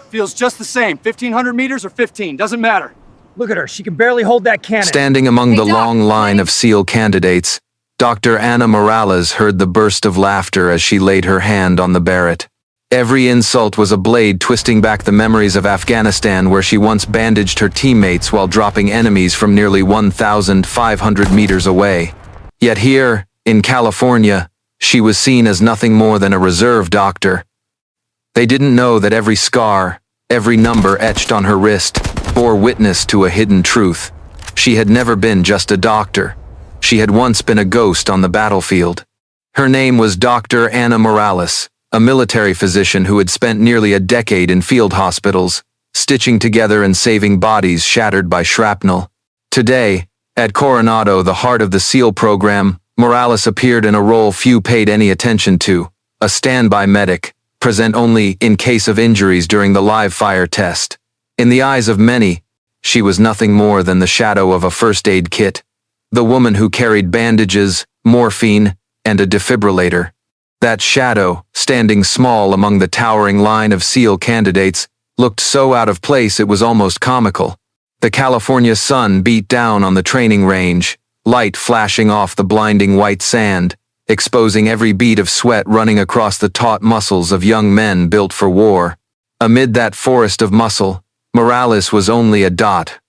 Feels just the same. 1,500 meters or 15, doesn't matter. Look at her, she can barely hold that cannon. Standing among the Doc, long line hey. of SEAL candidates, Dr. Anna Morales heard the burst of laughter as she laid her hand on the Barrett. Every insult was a blade twisting back the memories of Afghanistan, where she once bandaged her teammates while dropping enemies from nearly 1,500 meters away. Yet here, in California, she was seen as nothing more than a reserve doctor. They didn't know that every scar, every number etched on her wrist, bore witness to a hidden truth. She had never been just a doctor. She had once been a ghost on the battlefield. Her name was Dr. Anna Morales, a military physician who had spent nearly a decade in field hospitals, stitching together and saving bodies shattered by shrapnel. Today, at Coronado, the heart of the SEAL program, Morales appeared in a role few paid any attention to, a standby medic, present only in case of injuries during the live fire test. In the eyes of many, she was nothing more than the shadow of a first aid kit, the woman who carried bandages, morphine, and a defibrillator. That shadow, standing small among the towering line of SEAL candidates, looked so out of place it was almost comical. The California sun beat down on the training range, light flashing off the blinding white sand, exposing every bead of sweat running across the taut muscles of young men built for war. Amid that forest of muscle, Morales was only a dot,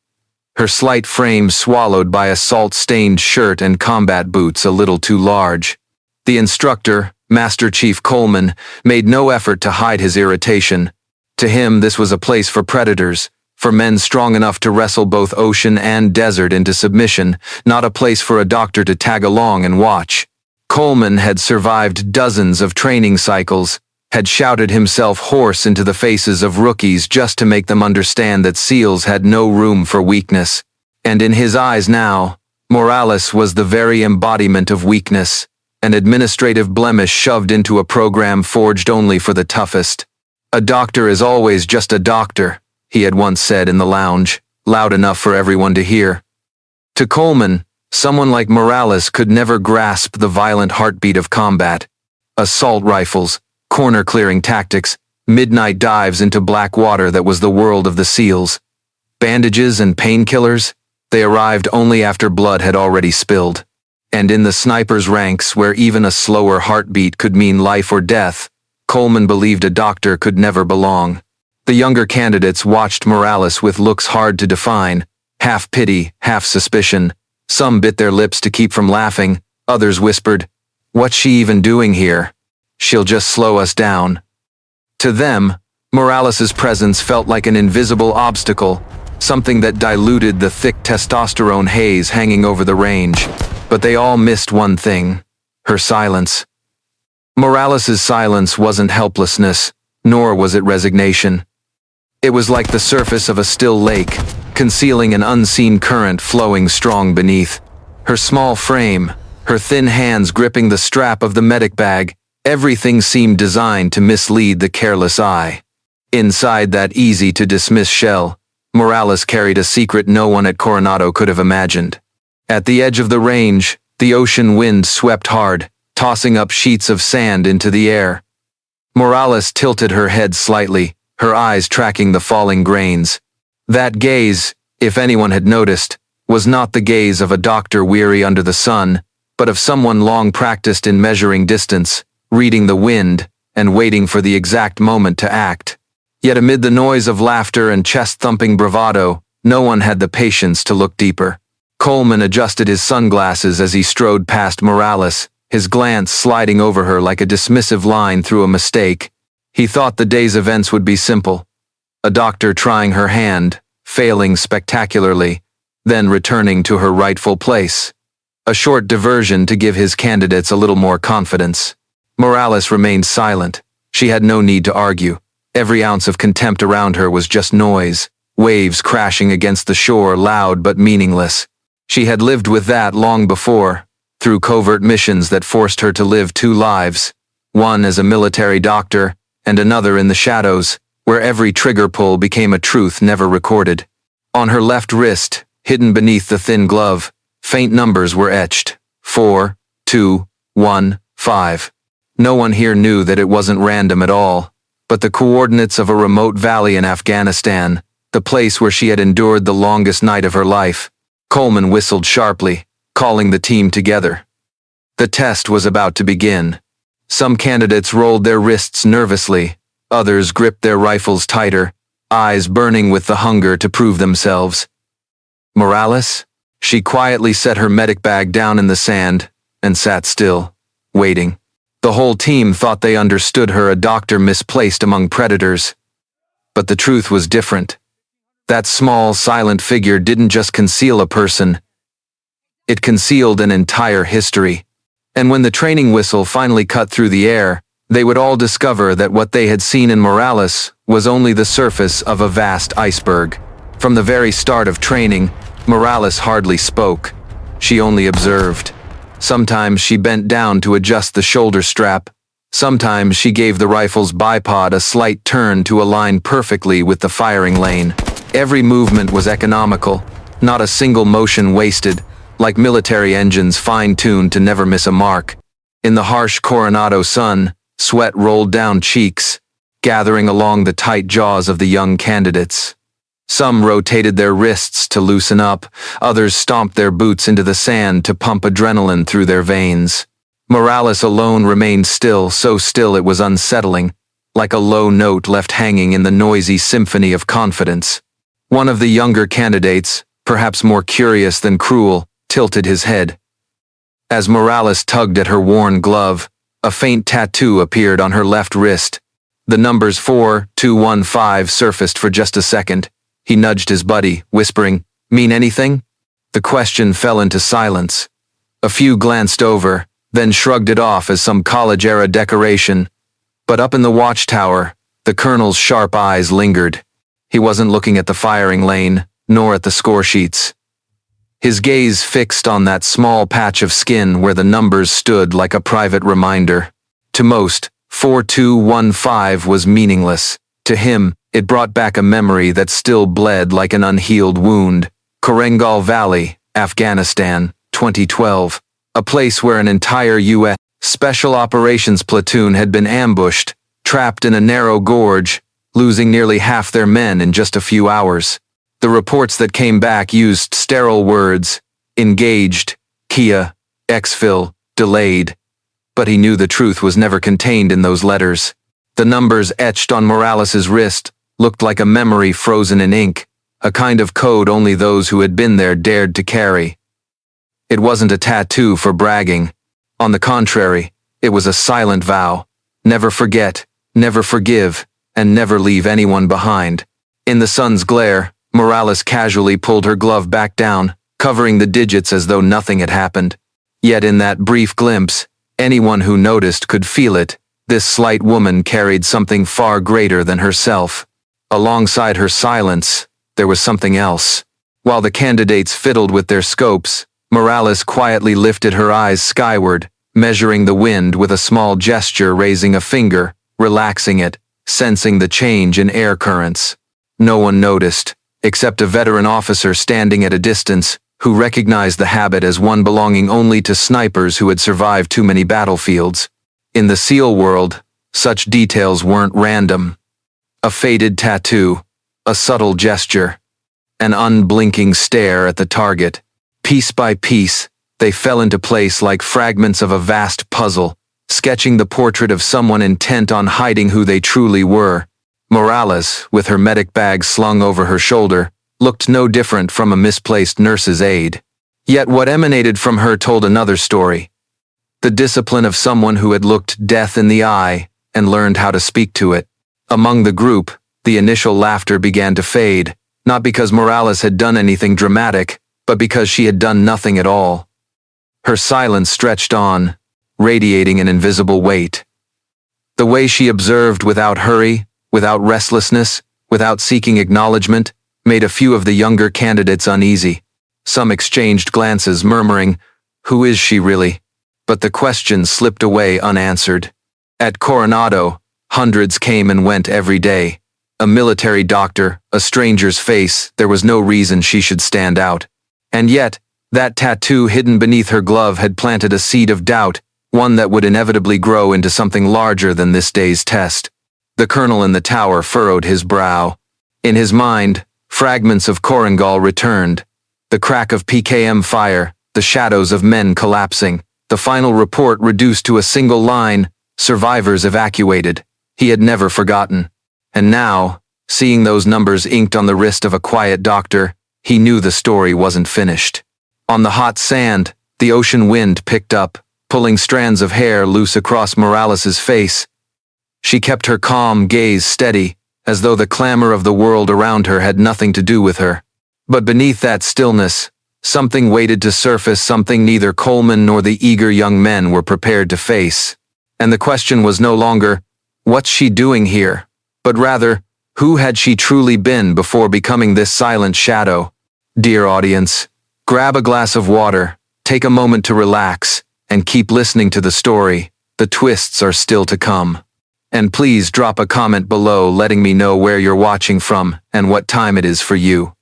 her slight frame swallowed by a salt-stained shirt and combat boots a little too large. The instructor, Master Chief Coleman, made no effort to hide his irritation. To him, this was a place for predators, for men strong enough to wrestle both ocean and desert into submission, not a place for a doctor to tag along and watch. Coleman had survived dozens of training cycles, had shouted himself hoarse into the faces of rookies just to make them understand that SEALs had no room for weakness. And in his eyes now, Morales was the very embodiment of weakness, an administrative blemish shoved into a program forged only for the toughest. A doctor is always just a doctor, he had once said in the lounge, loud enough for everyone to hear. To Coleman, someone like Morales could never grasp the violent heartbeat of combat. Assault rifles, corner-clearing tactics, midnight dives into black water that was the world of the SEALs. Bandages and painkillers, they arrived only after blood had already spilled. And in the snipers' ranks, where even a slower heartbeat could mean life or death, Coleman believed a doctor could never belong. The younger candidates watched Morales with looks hard to define, half pity, half suspicion. Some bit their lips to keep from laughing, others whispered, "What's she even doing here? She'll just slow us down." To them, Morales's presence felt like an invisible obstacle, something that diluted the thick testosterone haze hanging over the range. But they all missed one thing: her silence. Morales's silence wasn't helplessness, nor was it resignation. It was like the surface of a still lake, concealing an unseen current flowing strong beneath. Her small frame, her thin hands gripping the strap of the medic bag, everything seemed designed to mislead the careless eye. Inside that easy-to-dismiss shell, Morales carried a secret no one at Coronado could have imagined. At the edge of the range, the ocean wind swept hard, tossing up sheets of sand into the air. Morales tilted her head slightly, her eyes tracking the falling grains. That gaze, if anyone had noticed, was not the gaze of a doctor weary under the sun, but of someone long practiced in measuring distance, reading the wind, and waiting for the exact moment to act. Yet amid the noise of laughter and chest-thumping bravado, no one had the patience to look deeper. Coleman adjusted his sunglasses as he strode past Morales, his glance sliding over her like a dismissive line through a mistake. He thought the day's events would be simple. A doctor trying her hand, failing spectacularly, then returning to her rightful place. A short diversion to give his candidates a little more confidence. Morales remained silent. She had no need to argue. Every ounce of contempt around her was just noise, waves crashing against the shore, loud but meaningless. She had lived with that long before, through covert missions that forced her to live two lives, one as a military doctor, and another in the shadows, where every trigger pull became a truth never recorded. On her left wrist, hidden beneath the thin glove, faint numbers were etched: 4, 2, 1, 5. No one here knew that it wasn't random at all. but the coordinates of a remote valley in Afghanistan, the place where she had endured the longest night of her life. Coleman whistled sharply, calling the team together. The test was about to begin. Some candidates rolled their wrists nervously, others gripped their rifles tighter, eyes burning with the hunger to prove themselves. Morales? She quietly set her medic bag down in the sand and sat still, waiting. The whole team thought they understood her, a doctor misplaced among predators. But the truth was different. That small, silent figure didn't just conceal a person. It concealed an entire history. And when the training whistle finally cut through the air, they would all discover that what they had seen in Morales was only the surface of a vast iceberg. From the very start of training, Morales hardly spoke. She only observed. Sometimes she bent down to adjust the shoulder strap. Sometimes she gave the rifle's bipod a slight turn to align perfectly with the firing lane. Every movement was economical, not a single motion wasted, like military engines fine-tuned to never miss a mark. In the harsh Coronado sun, sweat rolled down cheeks, gathering along the tight jaws of the young candidates. Some rotated their wrists to loosen up, others stomped their boots into the sand to pump adrenaline through their veins. Morales alone remained still, so still it was unsettling, like a low note left hanging in the noisy symphony of confidence. One of the younger candidates, perhaps more curious than cruel, tilted his head. As Morales tugged at her worn glove, a faint tattoo appeared on her left wrist. The numbers 4215 surfaced for just a second. He nudged his buddy, whispering, "Mean anything?" The question fell into silence. A few glanced over, then shrugged it off as some college-era decoration. But up in the watchtower, the colonel's sharp eyes lingered. He wasn't looking at the firing lane, nor at the score sheets. His gaze fixed on that small patch of skin where the numbers stood like a private reminder. To most, 4215 was meaningless. To him, it brought back a memory that still bled like an unhealed wound. Korengal Valley, Afghanistan, 2012. A place where an entire U.S. Special Operations platoon had been ambushed, trapped in a narrow gorge, losing nearly half their men in just a few hours. The reports that came back used sterile words: engaged, Kia, exfil, delayed. But he knew the truth was never contained in those letters. The numbers etched on Morales's wrist looked like a memory frozen in ink, a kind of code only those who had been there dared to carry. It wasn't a tattoo for bragging. On the contrary, it was a silent vow: never forget, never forgive, and never leave anyone behind. In the sun's glare, Morales casually pulled her glove back down, covering the digits as though nothing had happened. Yet in that brief glimpse, anyone who noticed could feel it. This slight woman carried something far greater than herself. Alongside her silence, there was something else. While the candidates fiddled with their scopes, Morales quietly lifted her eyes skyward, measuring the wind with a small gesture, raising a finger, relaxing it, sensing the change in air currents. No one noticed, except a veteran officer standing at a distance, who recognized the habit as one belonging only to snipers who had survived too many battlefields. In the SEAL world, such details weren't random. A faded tattoo, a subtle gesture, an unblinking stare at the target. Piece by piece, they fell into place like fragments of a vast puzzle, sketching the portrait of someone intent on hiding who they truly were. Morales, with her medic bag slung over her shoulder, looked no different from a misplaced nurse's aide. Yet what emanated from her told another story. The discipline of someone who had looked death in the eye and learned how to speak to it. Among the group, the initial laughter began to fade, not because Morales had done anything dramatic, but because she had done nothing at all. Her silence stretched on, radiating an invisible weight. The way she observed without hurry, without restlessness, without seeking acknowledgement, made a few of the younger candidates uneasy. Some exchanged glances, murmuring, "Who is she really?" But the question slipped away unanswered. At Coronado, hundreds came and went every day. A military doctor, a stranger's face, there was no reason she should stand out. And yet, that tattoo hidden beneath her glove had planted a seed of doubt, one that would inevitably grow into something larger than this day's test. The colonel in the tower furrowed his brow. In his mind, fragments of Korangal returned. The crack of PKM fire, the shadows of men collapsing, the final report reduced to a single line, survivors evacuated. He had never forgotten. And now, seeing those numbers inked on the wrist of a quiet doctor, he knew the story wasn't finished. On the hot sand, the ocean wind picked up, pulling strands of hair loose across Morales's face. She kept her calm gaze steady, as though the clamor of the world around her had nothing to do with her. But beneath that stillness, something waited to surface, something neither Coleman nor the eager young men were prepared to face. And the question was no longer, what's she doing here? But rather, who had she truly been before becoming this silent shadow? Dear audience, grab a glass of water, take a moment to relax, and keep listening to the story. The twists are still to come. And please drop a comment below letting me know where you're watching from and what time it is for you.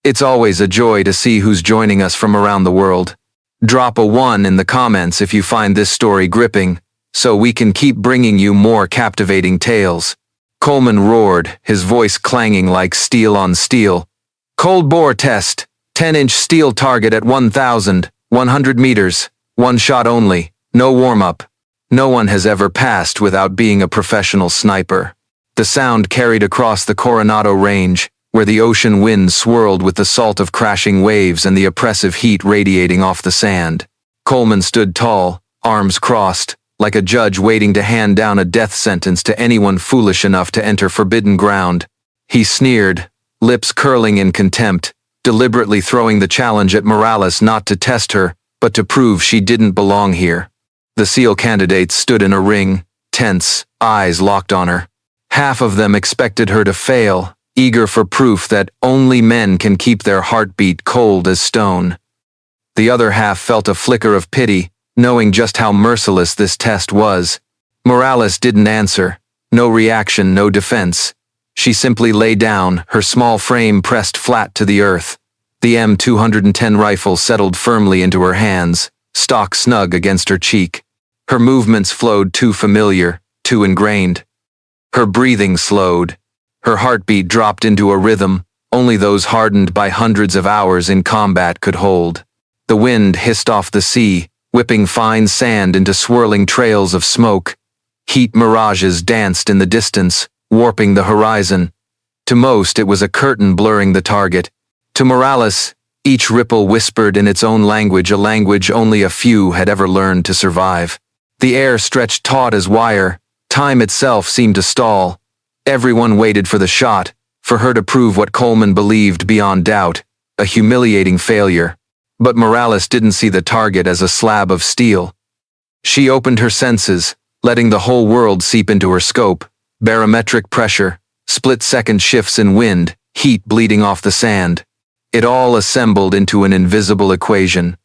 It's always a joy to see who's joining us from around the world. Drop a 1 in the comments if you find this story gripping, so we can keep bringing you more captivating tales. Coleman roared, his voice clanging like steel on steel. Cold bore test, 10-inch steel target at 1,100 meters, one shot only, no warm-up. No one has ever passed without being a professional sniper. The sound carried across the Coronado Range, where the ocean wind swirled with the salt of crashing waves and the oppressive heat radiating off the sand. Coleman stood tall, arms crossed, like a judge waiting to hand down a death sentence to anyone foolish enough to enter forbidden ground. He sneered, lips curling in contempt, deliberately throwing the challenge at Morales not to test her, but to prove she didn't belong here. The SEAL candidates stood in a ring, tense, eyes locked on her. Half of them expected her to fail, eager for proof that only men can keep their heartbeat cold as stone. The other half felt a flicker of pity, knowing just how merciless this test was. Morales didn't answer. No reaction, no defense. She simply lay down, her small frame pressed flat to the earth. The M210 rifle settled firmly into her hands, stock snug against her cheek. Her movements flowed too familiar, too ingrained. Her breathing slowed. Her heartbeat dropped into a rhythm only those hardened by hundreds of hours in combat could hold. The wind hissed off the sea, whipping fine sand into swirling trails of smoke. Heat mirages danced in the distance, warping the horizon. To most, it was a curtain blurring the target. To Morales, each ripple whispered in its own language, a language only a few had ever learned to survive. The air stretched taut as wire. Time itself seemed to stall. Everyone waited for the shot, for her to prove what Coleman believed beyond doubt, a humiliating failure. But Morales didn't see the target as a slab of steel. She opened her senses, letting the whole world seep into her scope. Barometric pressure, split-second shifts in wind, heat bleeding off the sand. It all assembled into an invisible equation.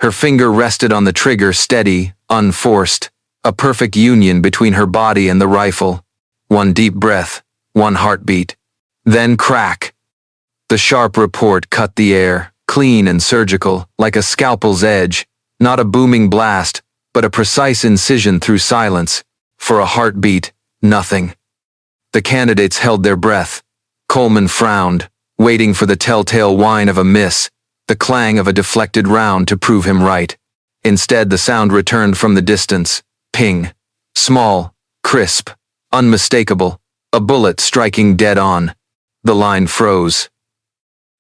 Her finger rested on the trigger, steady, unforced, a perfect union between her body and the rifle. One deep breath, one heartbeat. Then crack. The sharp report cut the air, clean and surgical, like a scalpel's edge, not a booming blast, but a precise incision through silence. For a heartbeat, nothing. The candidates held their breath. Coleman frowned, waiting for the telltale whine of a miss, the clang of a deflected round to prove him right. Instead, the sound returned from the distance. Ping. Small, crisp, unmistakable, a bullet striking dead on. The line froze.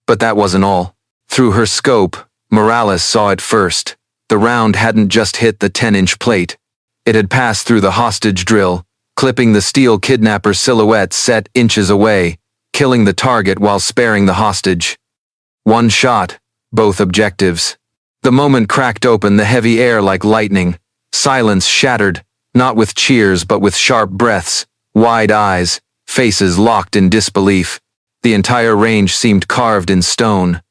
But that wasn't all. Through her scope, Morales saw it first. The round hadn't just hit the 10-inch plate. It had passed through the hostage drill, clipping the steel kidnapper silhouette set inches away, killing the target while sparing the hostage. One shot, both objectives. The moment cracked open the heavy air like lightning. Silence shattered, not with cheers but with sharp breaths, wide eyes, faces locked in disbelief. The entire range seemed carved in stone.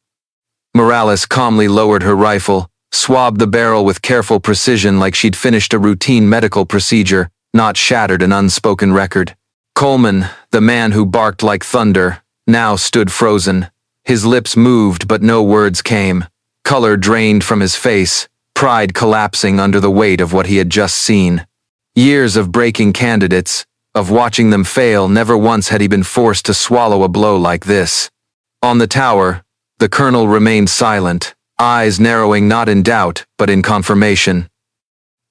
Morales calmly lowered her rifle, swabbed the barrel with careful precision like she'd finished a routine medical procedure, not shattered an unspoken record. Coleman, the man who barked like thunder, now stood frozen. His lips moved but no words came. Color drained from his face, pride collapsing under the weight of what he had just seen. Years of breaking candidates, Of watching them fail, never once had he been forced to swallow a blow like this. On the tower, the colonel remained silent, eyes narrowing not in doubt, but in confirmation.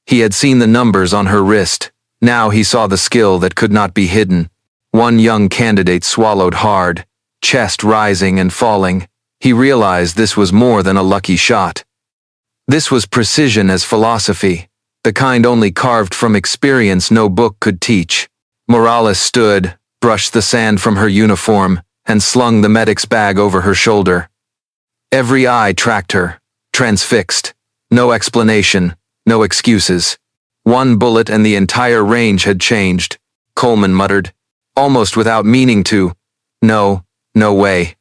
He had seen the numbers on her wrist. Now he saw the skill that could not be hidden. One young candidate swallowed hard, chest rising and falling. He realized this was more than a lucky shot. This was precision as philosophy, the kind only carved from experience no book could teach. Morales stood, brushed the sand from her uniform, and slung the medic's bag over her shoulder. Every eye tracked her, transfixed. No explanation, no excuses. One bullet and the entire range had changed, Coleman muttered, almost without meaning to. No way.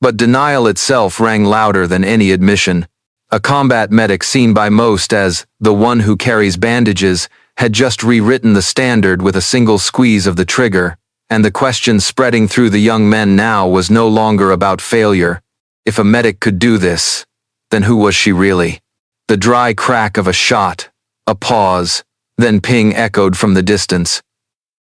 But denial itself rang louder than any admission. A combat medic seen by most as the one who carries bandages had just rewritten the standard with a single squeeze of the trigger, and the question spreading through the young men now was no longer about failure. If a medic could do this, then who was she really? The dry crack of a shot, a pause, then ping echoed from the distance.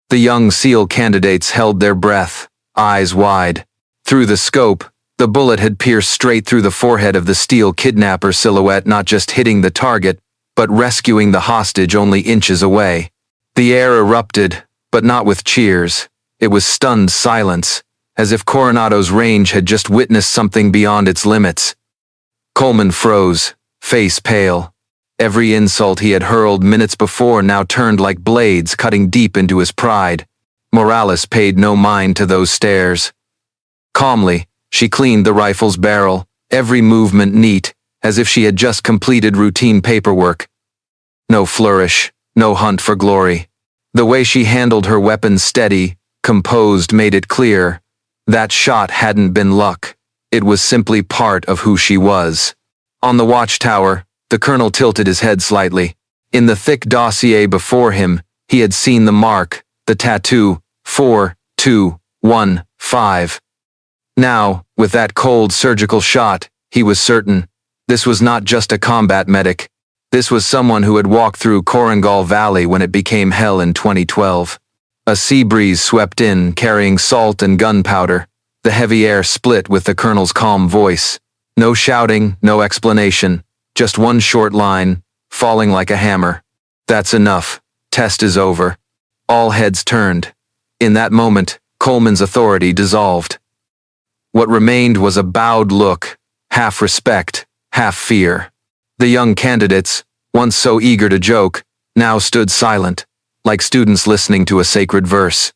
The young SEAL candidates held their breath, eyes wide. Through the scope, the bullet had pierced straight through the forehead of the steel kidnapper silhouette, not just hitting the target, but rescuing the hostage only inches away. The air erupted, but not with cheers. It was stunned silence, as if Coronado's range had just witnessed something beyond its limits. Coleman froze, face pale. Every insult he had hurled minutes before now turned like blades cutting deep into his pride. Morales paid no mind to those stares. Calmly, she cleaned the rifle's barrel, every movement neat, as if she had just completed routine paperwork. No flourish, no hunt for glory. The way she handled her weapon steady, composed, made it clear. That shot hadn't been luck. It was simply part of who she was. On the watchtower, the colonel tilted his head slightly. In the thick dossier before him, he had seen the mark, the tattoo, 4215. Now, with that cold surgical shot, he was certain. This was not just a combat medic. This was someone who had walked through Korangal Valley when it became hell in 2012. A sea breeze swept in, carrying salt and gunpowder. The heavy air split with the colonel's calm voice. No shouting, no explanation. Just one short line, falling like a hammer. That's enough. Test is over. All heads turned. In that moment, Coleman's authority dissolved. What remained was a bowed look, half respect, half fear. The young candidates, once so eager to joke, now stood silent, like students listening to a sacred verse.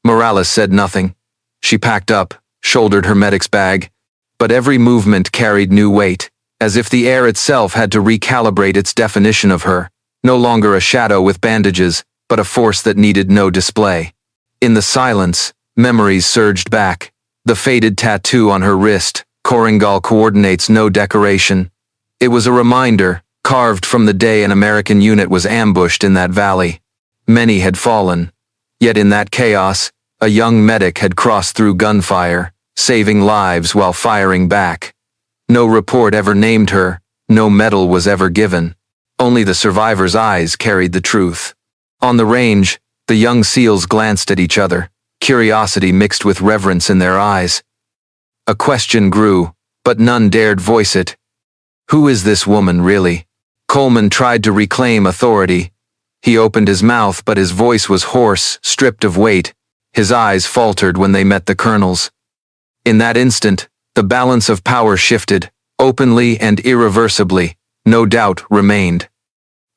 Morales said nothing. She packed up, shouldered her medic's bag, but every movement carried new weight, as if the air itself had to recalibrate its definition of her, no longer a shadow with bandages, but a force that needed no display. In the silence, memories surged back. The faded tattoo on her wrist, Korangal coordinates, no decoration. It was a reminder, carved from the day an American unit was ambushed in that valley. Many had fallen. Yet in that chaos, a young medic had crossed through gunfire, saving lives while firing back. No report ever named her, no medal was ever given. Only the survivors' eyes carried the truth. On the range, the young SEALs glanced at each other, curiosity mixed with reverence in their eyes. A question grew, but none dared voice it. Who is this woman really? Coleman tried to reclaim authority. He opened his mouth, but his voice was hoarse, stripped of weight. His eyes faltered when they met the colonel's. In that instant, the balance of power shifted, openly and irreversibly. No doubt remained.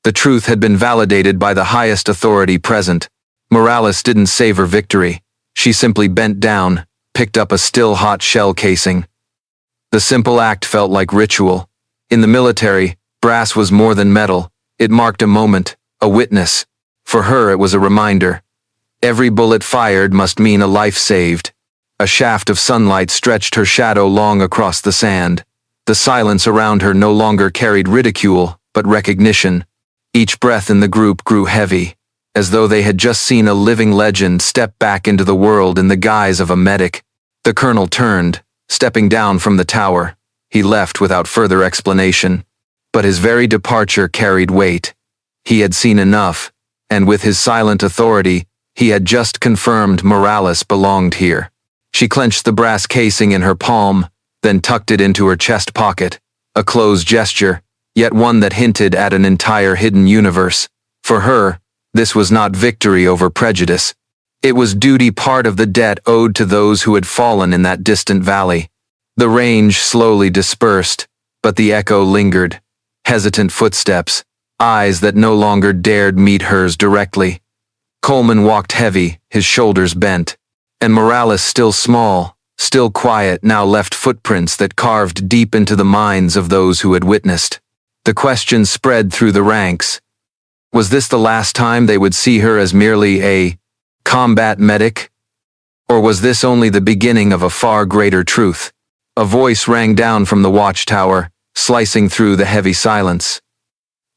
The truth had been validated by the highest authority present. Morales didn't savor victory. She simply bent down, picked up a still-hot shell casing. The simple act felt like ritual. In the military, brass was more than metal. It marked a moment, a witness. For her, it was a reminder. Every bullet fired must mean a life saved. A shaft of sunlight stretched her shadow long across the sand. The silence around her no longer carried ridicule, but recognition. Each breath in the group grew heavy, as though they had just seen a living legend step back into the world in the guise of a medic. The colonel turned, stepping down from the tower. He left without further explanation. But his very departure carried weight. He had seen enough, and with his silent authority, He had just confirmed Morales belonged here. She clenched the brass casing in her palm, then tucked it into her chest pocket. A closed gesture, yet one that hinted at an entire hidden universe. For her, this was not victory over prejudice. It was duty, part of the debt owed to those who had fallen in that distant valley. The range slowly dispersed, but the echo lingered. Hesitant footsteps, eyes that no longer dared meet hers directly. Coleman walked heavy, his shoulders bent, and Morales, still small, still quiet, now left footprints that carved deep into the minds of those who had witnessed. The question spread through the ranks. Was this the last time they would see her as merely a combat medic? Or was this only the beginning of a far greater truth? A voice rang down from the watchtower, slicing through the heavy silence.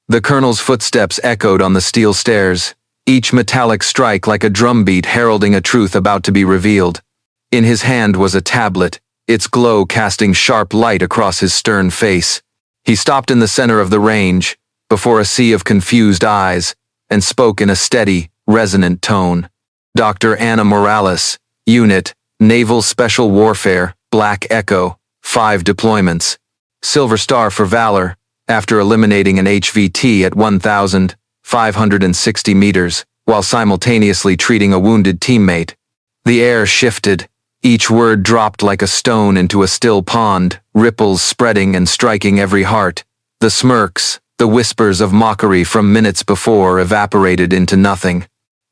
The colonel's footsteps echoed on the steel stairs, each metallic strike like a drumbeat heralding a truth about to be revealed. In his hand was a tablet, its glow casting sharp light across his stern face. He stopped in the center of the range, before a sea of confused eyes, and spoke in a steady, resonant tone. Dr. Ana Morales, Unit, Naval Special Warfare, Black Echo, 5 deployments. Silver Star for Valor, after eliminating an HVT at 1,560 meters, while simultaneously treating a wounded teammate. The air shifted, each word dropped like a stone into a still pond, ripples spreading and striking every heart. The smirks, the whispers of mockery from minutes before evaporated into nothing.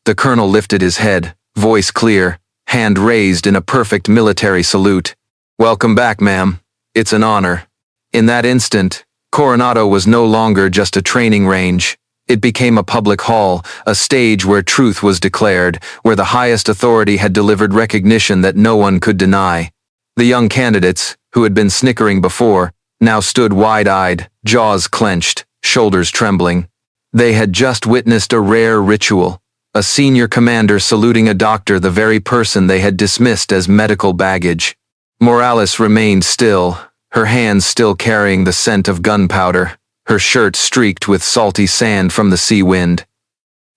The colonel lifted his head, voice clear, hand raised in a perfect military salute. "Welcome back, ma'am. It's an honor." In that instant, Coronado was no longer just a training range. It became a public hall, a stage where truth was declared, where the highest authority had delivered recognition that no one could deny. The young candidates, who had been snickering before, now stood wide-eyed, jaws clenched, shoulders trembling. They had just witnessed a rare ritual, a senior commander saluting a doctor, the very person they had dismissed as medical baggage. Morales remained still, her hands still carrying the scent of gunpowder, her shirt streaked with salty sand from the sea wind.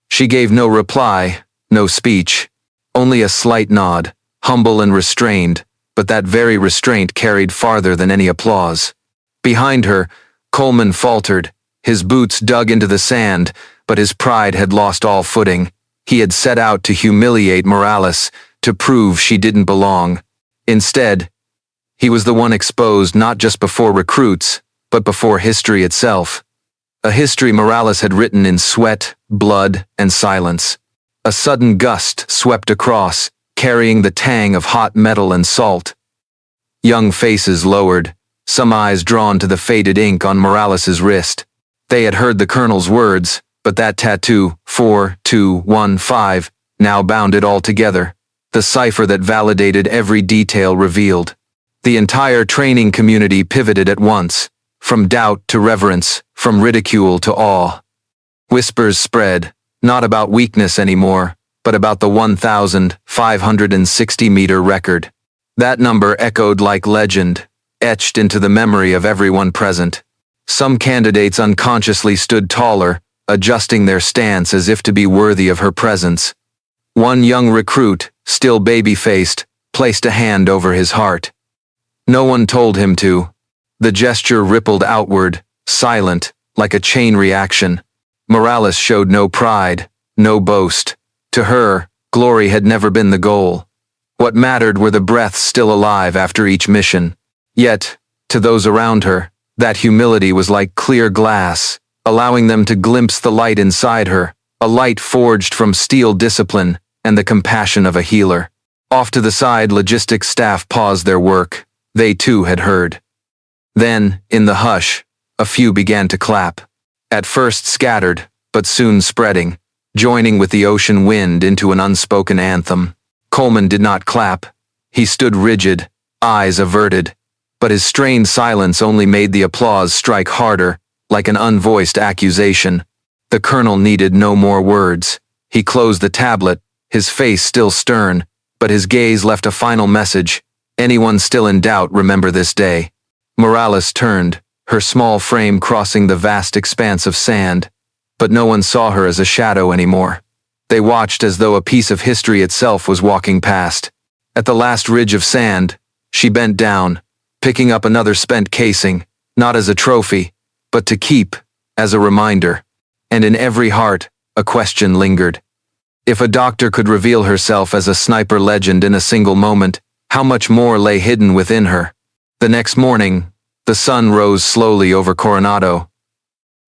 She gave no reply, no speech, only a slight nod, humble and restrained, but that very restraint carried farther than any applause. Behind her, Coleman faltered, his boots dug into the sand, but his pride had lost all footing. He had set out to humiliate Morales, to prove she didn't belong. Instead, he was the one exposed not just before recruits, but before history itself. A history Morales had written in sweat, blood, and silence. A sudden gust swept across, carrying the tang of hot metal and salt. Young faces lowered, some eyes drawn to the faded ink on Morales's wrist. They had heard the colonel's words, but that tattoo, 4215, now bound it all together. The cipher that validated every detail revealed. The entire training community pivoted at once, from doubt to reverence, from ridicule to awe. Whispers spread, not about weakness anymore, but about the 1,560-meter record. That number echoed like legend, etched into the memory of everyone present. Some candidates unconsciously stood taller, adjusting their stance as if to be worthy of her presence. One young recruit, still baby-faced, placed a hand over his heart. No one told him to. The gesture rippled outward, silent, like a chain reaction. Morales showed no pride, no boast. To her, glory had never been the goal. What mattered were the breaths still alive after each mission. Yet, to those around her, that humility was like clear glass, allowing them to glimpse the light inside her, a light forged from steel discipline and the compassion of a healer. Off to the side, logistics staff paused their work. They too had heard. Then, in the hush, a few began to clap. At first scattered, but soon spreading, joining with the ocean wind into an unspoken anthem. Coleman did not clap. He stood rigid, eyes averted, but his strained silence only made the applause strike harder, like an unvoiced accusation. The colonel needed no more words. He closed the tablet, his face still stern, but his gaze left a final message. Anyone still in doubt, remember this day. Morales turned, her small frame crossing the vast expanse of sand, but no one saw her as a shadow anymore. They They watched as though a piece of history itself was walking past. At the last ridge of sand, she bent down, picking up another spent casing, not as a trophy, but to keep, as a reminder. And in every heart, a question lingered. If a doctor could reveal herself as a sniper legend in a single moment, how much more lay hidden within her? The next morning, the sun rose slowly over Coronado.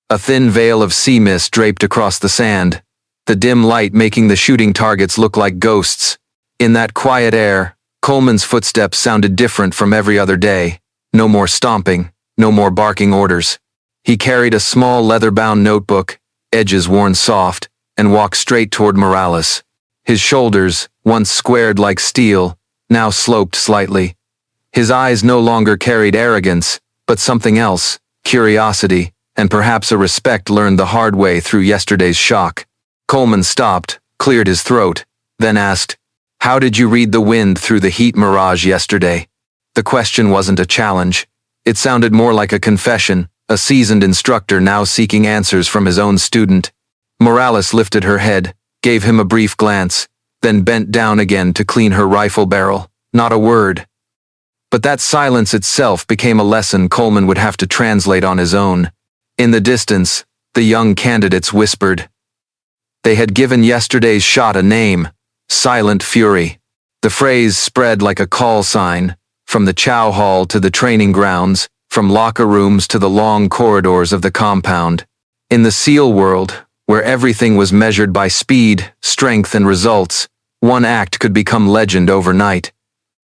A thin veil of sea mist draped across the sand, the dim light making the shooting targets look like ghosts. In that quiet air, Coleman's footsteps sounded different from every other day. No more stomping, no more barking orders. He carried a small leather-bound notebook, edges worn soft, and walked straight toward Morales. His shoulders, once squared like steel, now sloped slightly. His eyes no longer carried arrogance, but something else, curiosity, and perhaps a respect learned the hard way through yesterday's shock. Coleman stopped, cleared his throat, then asked, "How did you read the wind through the heat mirage yesterday?" The question wasn't a challenge. It sounded more like a confession, a seasoned instructor now seeking answers from his own student. Morales lifted her head, gave him a brief glance, then bent down again to clean her rifle barrel. Not a word. But that silence itself became a lesson Coleman would have to translate on his own. In the distance, the young candidates whispered. They had given yesterday's shot a name, Silent Fury. The phrase spread like a call sign, from the chow hall to the training grounds, from locker rooms to the long corridors of the compound. In the SEAL world, where everything was measured by speed, strength, and results, one act could become legend overnight.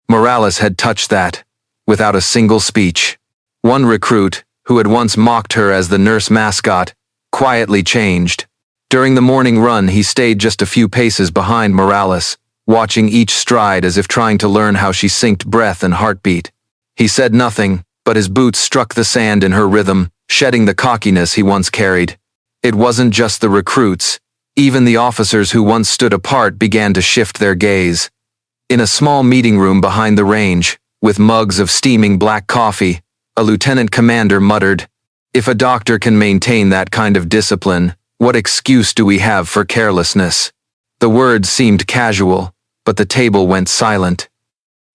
Morales had touched that, without a single speech. One recruit, who had once mocked her as the nurse mascot, quietly changed. During the morning run, he stayed just a few paces behind Morales, watching each stride as if trying to learn how she synced breath and heartbeat. He said nothing, but his boots struck the sand in her rhythm, shedding the cockiness he once carried. It wasn't just the recruits. Even the officers who once stood apart began to shift their gaze. In a small meeting room behind the range, with mugs of steaming black coffee, a lieutenant commander muttered, "If a doctor can maintain that kind of discipline, what excuse do we have for carelessness?" The words seemed casual, but the table went silent.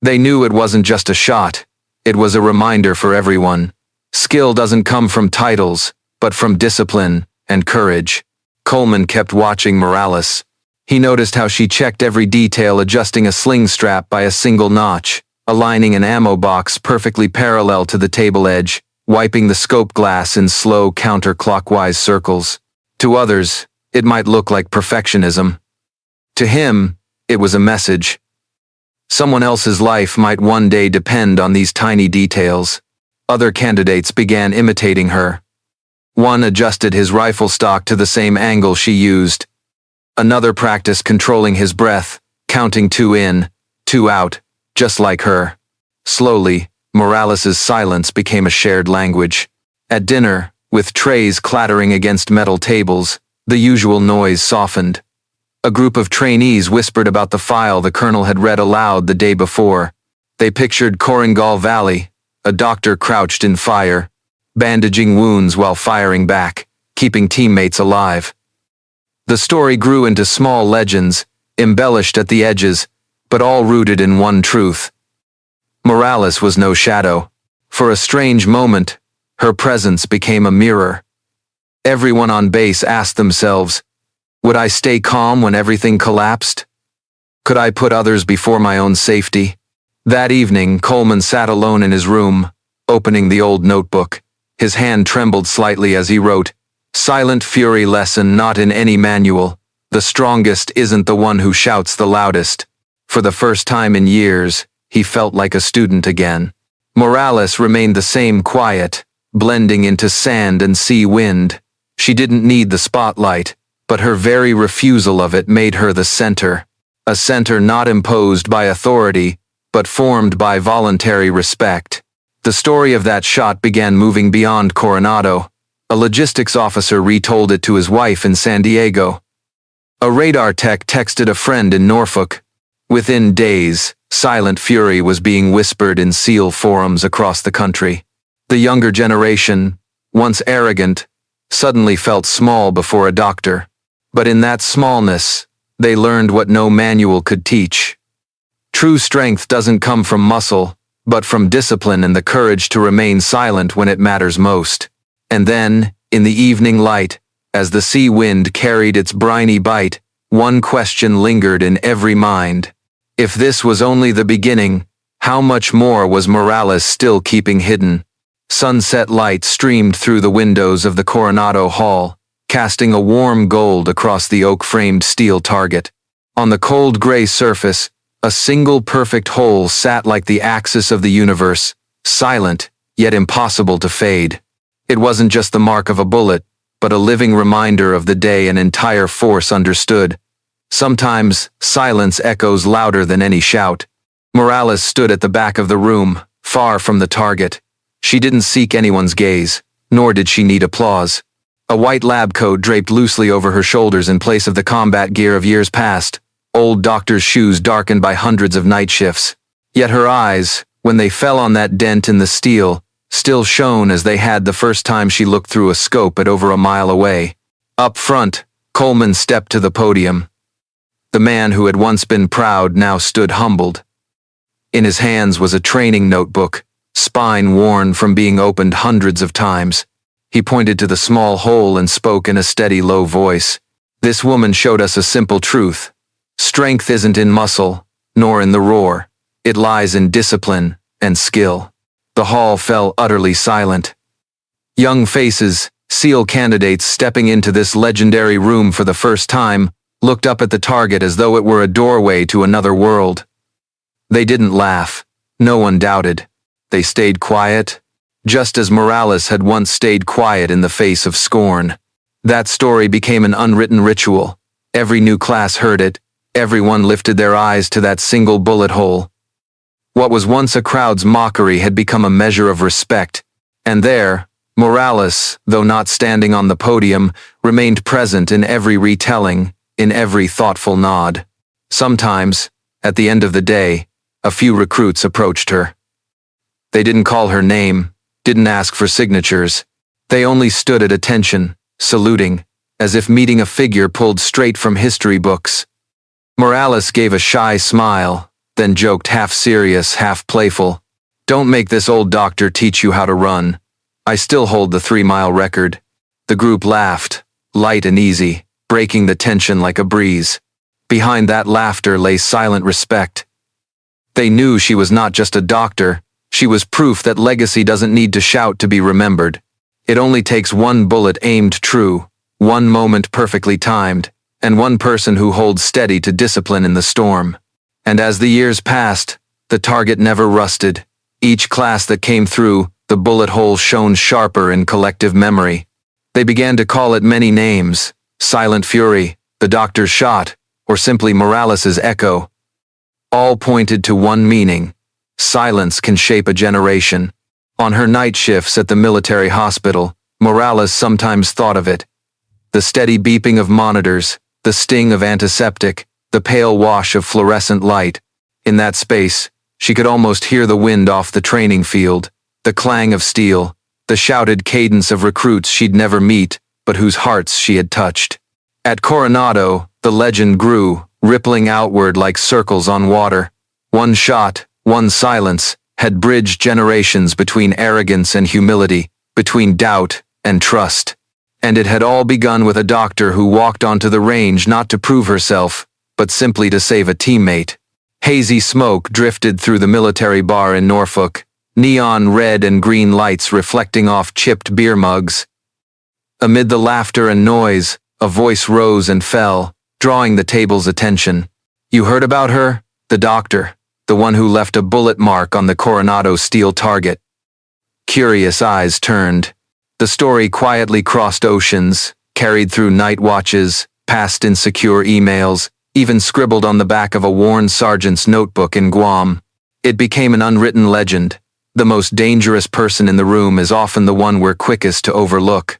They knew it wasn't just a shot. It was a reminder for everyone. Skill doesn't come from titles, but from discipline and courage. Coleman kept watching Morales. He noticed how she checked every detail, adjusting a sling strap by a single notch, aligning an ammo box perfectly parallel to the table edge, wiping the scope glass in slow counterclockwise circles. To others, it might look like perfectionism. To him, it was a message. Someone else's life might one day depend on these tiny details. Other candidates began imitating her. One adjusted his rifle stock to the same angle she used. Another practiced controlling his breath, counting 2 in, 2 out, just like her. Slowly, Morales's silence became a shared language. At dinner, with trays clattering against metal tables, the usual noise softened. A group of trainees whispered about the file the colonel had read aloud the day before. They pictured Korengal Valley, a doctor crouched in fire, bandaging wounds while firing back, keeping teammates alive. The story grew into small legends, embellished at the edges, but all rooted in one truth. Morales was no shadow. For a strange moment, her presence became a mirror. Everyone on base asked themselves, would I stay calm when everything collapsed? Could I put others before my own safety? That evening, Coleman sat alone in his room, opening the old notebook. His hand trembled slightly as he wrote, "Silent Fury lesson not in any manual. The strongest isn't the one who shouts the loudest." For the first time in years, he felt like a student again. Morales remained the same, quiet, blending into sand and sea wind. She didn't need the spotlight, but her very refusal of it made her the center. A center not imposed by authority, but formed by voluntary respect. The story of that shot began moving beyond Coronado. A logistics officer retold it to his wife in San Diego. A radar tech texted a friend in Norfolk. Within days, Silent Fury was being whispered in SEAL forums across the country. The younger generation, once arrogant, suddenly felt small before a doctor. But in that smallness, They learned what no manual could teach. True strength doesn't come from muscle, but from discipline and the courage to remain silent when it matters most. And then, in the evening light, as the sea wind carried its briny bite, one question lingered in every mind. If this was only the beginning, how much more was Morales still keeping hidden? Sunset light streamed through the windows of the Coronado Hall, casting a warm gold across the oak-framed steel target. On the cold gray surface, a single perfect hole sat like the axis of the universe, silent, yet impossible to fade. It wasn't just the mark of a bullet, but a living reminder of the day an entire force understood. Sometimes, silence echoes louder than any shout. Morales stood at the back of the room, far from the target. She didn't seek anyone's gaze, nor did she need applause. A white lab coat draped loosely over her shoulders in place of the combat gear of years past, old doctor's shoes darkened by hundreds of night shifts. Yet her eyes, when they fell on that dent in the steel, still shone as they had the first time she looked through a scope at over a mile away. Up front, Coleman stepped to the podium. The man who had once been proud now stood humbled. In his hands was a training notebook, spine worn from being opened hundreds of times. He pointed to the small hole and spoke in a steady, low voice. This woman showed us a simple truth. Strength isn't in muscle, nor in the roar. It lies in discipline and skill. The hall fell utterly silent. Young faces, SEAL candidates stepping into this legendary room for the first time, looked up at the target as though it were a doorway to another world. They didn't laugh. No one doubted. They stayed quiet, just as Morales had once stayed quiet in the face of scorn. That story became an unwritten ritual. Every new class heard it. Everyone lifted their eyes to that single bullet hole. What was once a crowd's mockery had become a measure of respect. And there, Morales, though not standing on the podium, remained present in every retelling, in every thoughtful nod. Sometimes, at the end of the day, a few recruits approached her. They didn't call her name, didn't ask for signatures. They only stood at attention, saluting, as if meeting a figure pulled straight from history books. Morales gave a shy smile, then joked half serious, half playful. "Don't make this old doctor teach you how to run. I still hold the 3-mile record." The group laughed, light and easy, breaking the tension like a breeze. Behind that laughter lay silent respect. They knew she was not just a doctor, she was proof that legacy doesn't need to shout to be remembered. It only takes one bullet aimed true, one moment perfectly timed, and one person who holds steady to discipline in the storm. And as the years passed, the target never rusted. Each class that came through, the bullet hole shone sharper in collective memory. They began to call it many names: Silent Fury, the Doctor's Shot, or simply Morales's Echo. All pointed to one meaning: silence can shape a generation. On her night shifts at the military hospital, Morales sometimes thought of it. The steady beeping of monitors, the sting of antiseptic, the pale wash of fluorescent light. In that space, she could almost hear the wind off the training field, the clang of steel, the shouted cadence of recruits she'd never meet, but whose hearts she had touched. At Coronado, the legend grew, rippling outward like circles on water. One shot, one silence, had bridged generations between arrogance and humility, between doubt and trust. And it had all begun with a doctor who walked onto the range not to prove herself, but simply to save a teammate. Hazy smoke drifted through the military bar in Norfolk, neon red and green lights reflecting off chipped beer mugs. Amid the laughter and noise, a voice rose and fell, drawing the table's attention. "You heard about her? The doctor, the one who left a bullet mark on the Coronado steel target." Curious eyes turned. The story quietly crossed oceans, carried through night watches, past insecure emails, even scribbled on the back of a worn sergeant's notebook in Guam. It became an unwritten legend. The most dangerous person in the room is often the one we're quickest to overlook.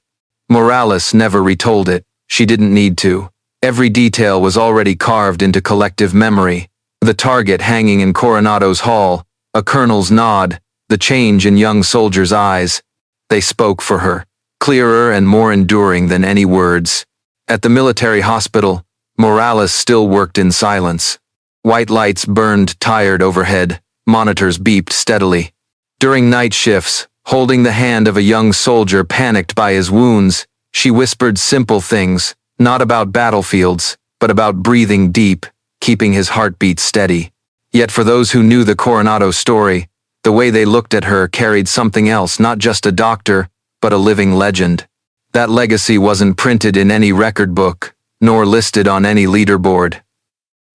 Morales never retold it. She didn't need to. Every detail was already carved into collective memory. The target hanging in Coronado's hall, a colonel's nod, the change in young soldiers' eyes. They spoke for her, clearer and more enduring than any words. At the military hospital, Morales still worked in silence. White lights burned tired overhead, monitors beeped steadily. During night shifts, holding the hand of a young soldier panicked by his wounds, she whispered simple things, not about battlefields, but about breathing deep, keeping his heartbeat steady. Yet for those who knew the Coronado story, the way they looked at her carried something else, not just a doctor, but a living legend. That legacy wasn't printed in any record book, nor listed on any leaderboard.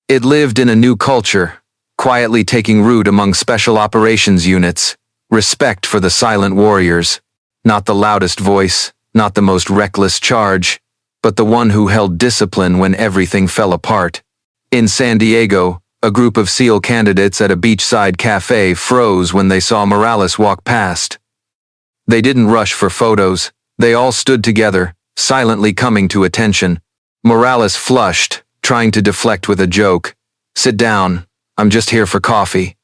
It lived in a new culture, quietly taking root among special operations units, respect for the silent warriors, not the loudest voice, not the most reckless charge, but the one who held discipline when everything fell apart. In San Diego, a group of SEAL candidates at a beachside cafe froze when they saw Morales walk past. They didn't rush for photos, they all stood together, silently coming to attention. Morales flushed, trying to deflect with a joke. "Sit down, I'm just here for coffee."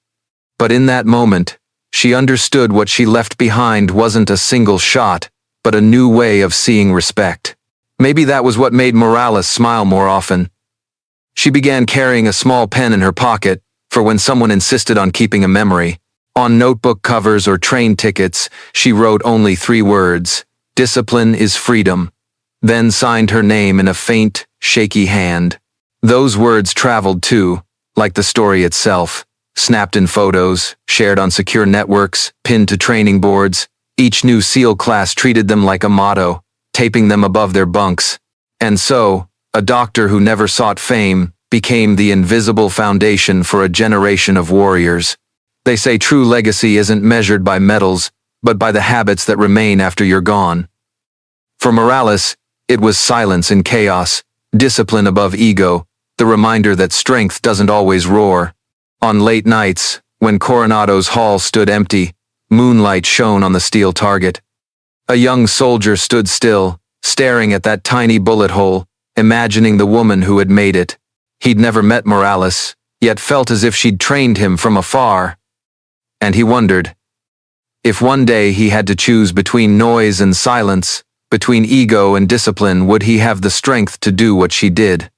But in that moment, she understood what she left behind wasn't a single shot, but a new way of seeing respect. Maybe that was what made Morales smile more often. She began carrying a small pen in her pocket, for when someone insisted on keeping a memory. On notebook covers or train tickets, she wrote only 3 words: "Discipline is freedom," then signed her name in a faint, shaky hand. Those words traveled too, like the story itself, snapped in photos, shared on secure networks, pinned to training boards. Each new SEAL class treated them like a motto, taping them above their bunks. And so, a doctor who never sought fame became the invisible foundation for a generation of warriors. They say true legacy isn't measured by medals, but by the habits that remain after you're gone. For Morales, it was silence in chaos, discipline above ego, the reminder that strength doesn't always roar. On late nights, when Coronado's hall stood empty, moonlight shone on the steel target. A young soldier stood still, staring at that tiny bullet hole, imagining the woman who had made it. He'd never met Morales, yet felt as if she'd trained him from afar. And he wondered, if one day he had to choose between noise and silence, between ego and discipline, would he have the strength to do what she did?